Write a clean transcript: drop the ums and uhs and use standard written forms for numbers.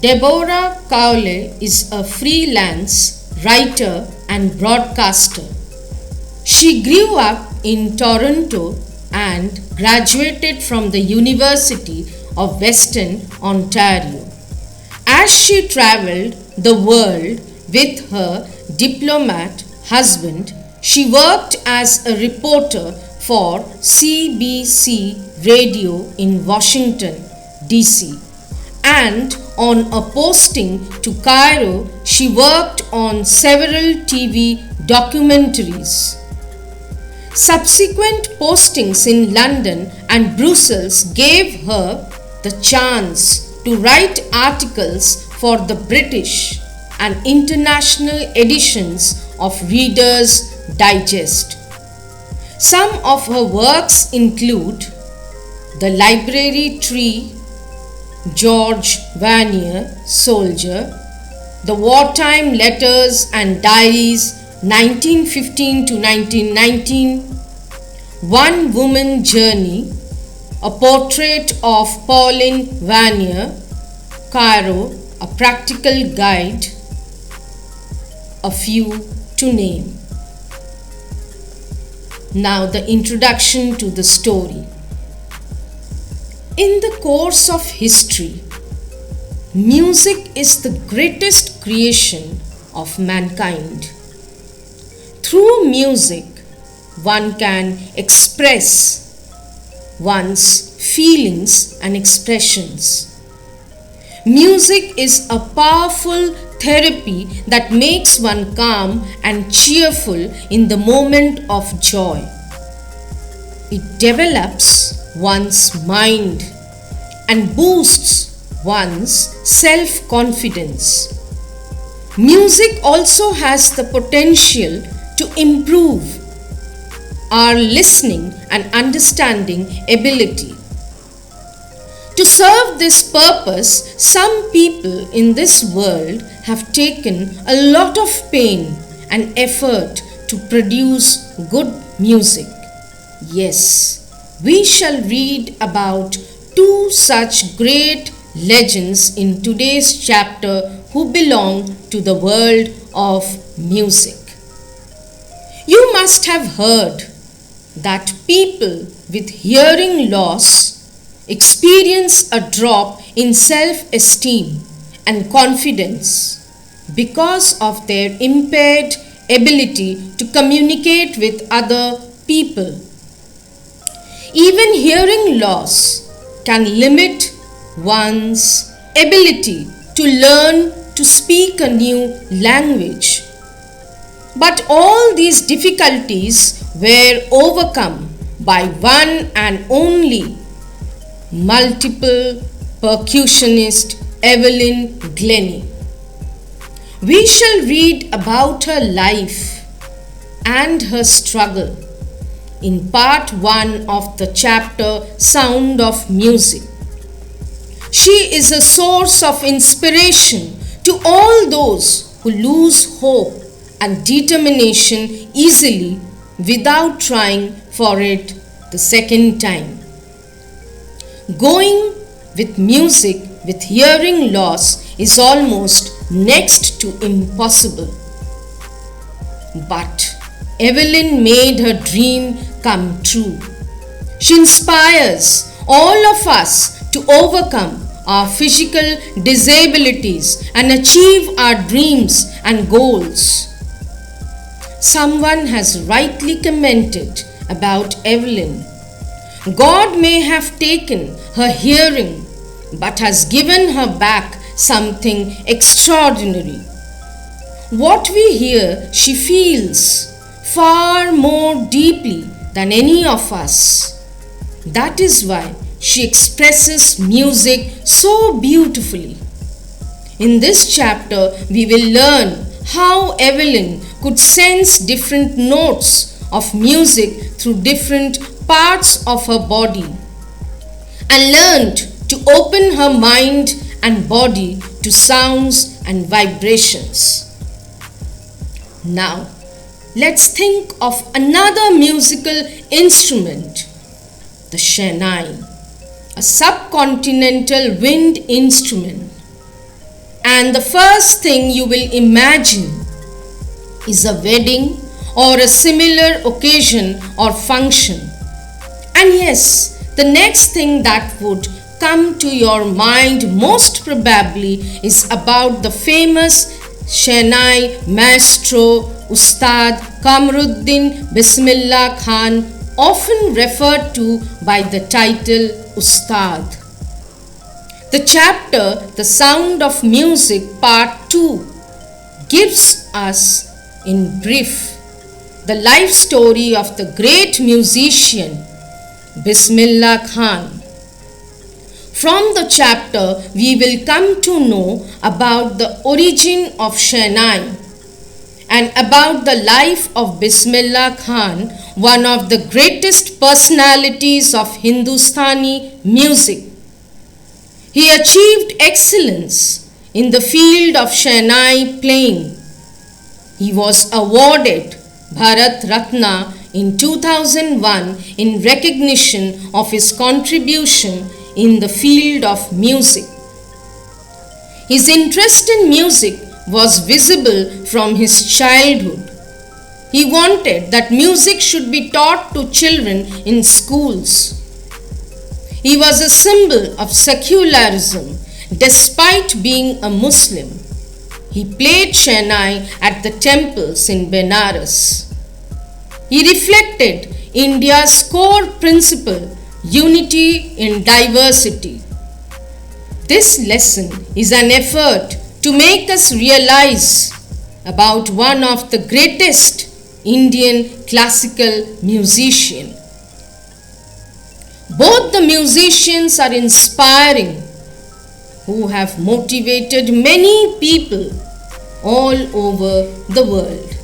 Deborah Cowley is a freelance writer and broadcaster. She grew up in Toronto and graduated from the University of Western Ontario. As she traveled the world with her diplomat husband, she worked as a reporter for CBC Radio in Washington, D.C. and on a posting to Cairo, she worked on several TV documentaries. Subsequent postings in London and Brussels gave her the chance to write articles for the British and international editions of Reader's Digest. Some of her works include The Library Tree, George Vanier, Soldier, The Wartime Letters and Diaries 1915 to 1919, One Woman Journey, A Portrait of Pauline Vanier, Cairo, A Practical Guide, a few to name. Now the introduction to the story. In the course of history, music is the greatest creation of mankind. Through music, one can express one's feelings and expressions. Music is a powerful therapy that makes one calm and cheerful in the moment of joy. It develops one's mind and boosts one's self-confidence. Music also has the potential to improve our listening and understanding ability. To serve this purpose, some people in this world have taken a lot of pain and effort to produce good music. Yes, we shall read about two such great legends in today's chapter who belong to the world of music. You must have heard that people with hearing loss experience a drop in self-esteem and confidence because of their impaired ability to communicate with other people. Even hearing loss can limit one's ability to learn to speak a new language. But all these difficulties were overcome by one and only multiple percussionist Evelyn Glennie. We shall read about her life and her struggle in part 1 of the chapter Sound of Music. She is a source of inspiration to all those who lose hope and determination easily without trying for it the second time. Going with music with hearing loss is almost next to impossible. But Evelyn made her dream come true. She inspires all of us to overcome our physical disabilities and achieve our dreams and goals. Someone has rightly commented about Evelyn. God may have taken her hearing, but has given her back something extraordinary. What we hear, she feels far more deeply than any of us. That is why she expresses music so beautifully. In this chapter, we will learn how Evelyn could sense different notes of music through different parts of her body and learned to open her mind and body to sounds and vibrations. Now, let's think of another musical instrument, the Shehnai, a subcontinental wind instrument. and the first thing you will imagine is a wedding or a similar occasion or function. And yes, the next thing that would come to your mind most probably is about the famous Shehnai maestro Ustad Kamruddin Bismillah Khan, often referred to by the title Ustad. The chapter The Sound of Music Part 2 gives us in brief the life story of the great musician Bismillah Khan. From the chapter we will come to know about the origin of Shehnai and about the life of Bismillah Khan, one of the greatest personalities of Hindustani music. He achieved excellence in the field of Shehnai playing. He was awarded Bharat Ratna in 2001 in recognition of his contribution in the field of music. His interest in music was visible from his childhood. He wanted that music should be taught to children in schools. He was a symbol of secularism despite being a Muslim. He played Shehnai at the temples in Benares. He reflected India's core principle, unity in diversity. This lesson is an effort to make us realize about one of the greatest Indian classical musicians. Both the musicians are inspiring, who have motivated many people all over the world.